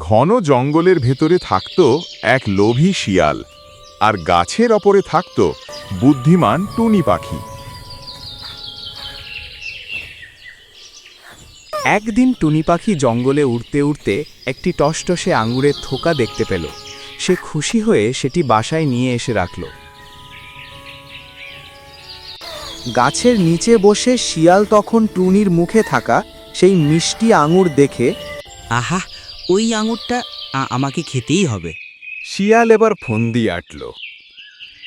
ঘন জঙ্গলের ভেতরে থাকত এক লোভী শিয়াল, আর গাছের ওপরে থাকত বুদ্ধিমান টুনি পাখি। একদিন টুনি পাখি জঙ্গলে উড়তে উড়তে একটি টসটসে আঙুরের থোকা দেখতে পেল। সে খুশি হয়ে সেটি বাসায় নিয়ে এসে রাখল। গাছের নিচে বসে শিয়াল তখন টুনির মুখে থাকা সেই মিষ্টি আঙুর দেখে, আহা, ওই আঙুরটা আমাকে খেতেই হবে। শিয়াল এবার ফন্দি আটল।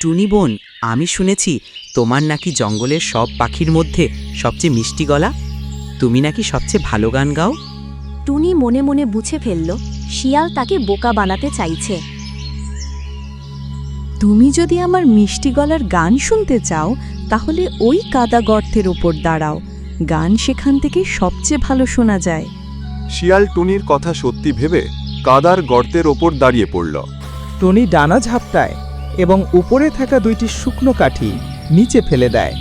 টুনি বোন, আমি শুনেছি তোমার নাকি জঙ্গলের সব পাখির মধ্যে সবচেয়ে মিষ্টি গলা। তুমি নাকি সবচেয়ে ভালো গান গাও। টুনি মনে মনে বুঝে ফেলল শিয়াল তাকে বোকা বানাতে চাইছে। তুমি যদি আমার মিষ্টি গলার গান শুনতে চাও তাহলে ওই কাদা গর্তের ওপর দাঁড়াও। গান সেখান থেকে সবচেয়ে ভালো শোনা যায়। শিয়াল টুনির কথা সত্যি ভেবে কাদার গর্তের ওপর দাঁড়িয়ে পড়ল। টুনি ডানা ঝাপটায় এবং উপরে থাকা দুইটি শুকনো কাঠি নিচে ফেলে দেয়।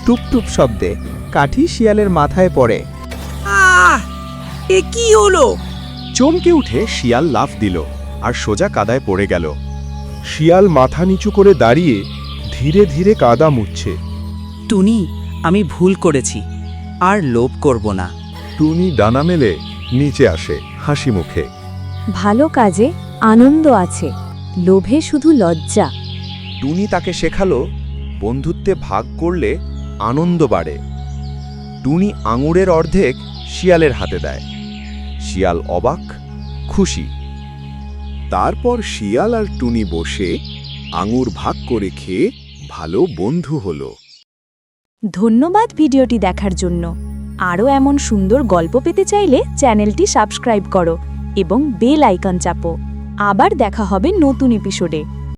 টুপটুপ শব্দে কাঠি শিয়ালের মাথায় পড়ে। এ কি হলো? চমকে উঠে শিয়াল লাফ দিল আর সোজা কাদায় পড়ে গেল। শিয়াল মাথা নিচু করে দাঁড়িয়ে ধীরে ধীরে কাদা মুছছে। টুনি, আমি ভুল করেছি, আর লোভ করব না। টুনি ডানা মেলে নিচে আসে হাসি মুখে। ভালো কাজে আনন্দ আছে, লোভে শুধু লজ্জা। টুনি তাকে শেখালো বন্ধুত্বে ভাগ করলে আনন্দ বাড়ে। টুনি আঙুরের অর্ধেক শিয়ালের হাতে দেয়। শিয়াল অবাক, খুশি। তারপর শিয়াল আর টুনি বসে আঙুর ভাগ করে খেয়ে ভালো বন্ধু হলো। ধন্যবাদ ভিডিওটি দেখার জন্য। আরও এমন সুন্দর গল্প পেতে চাইলে চ্যানেলটি সাবস্ক্রাইব করো এবং বেল আইকন চাপো। আবার দেখা হবে নতুন এপিসোডে।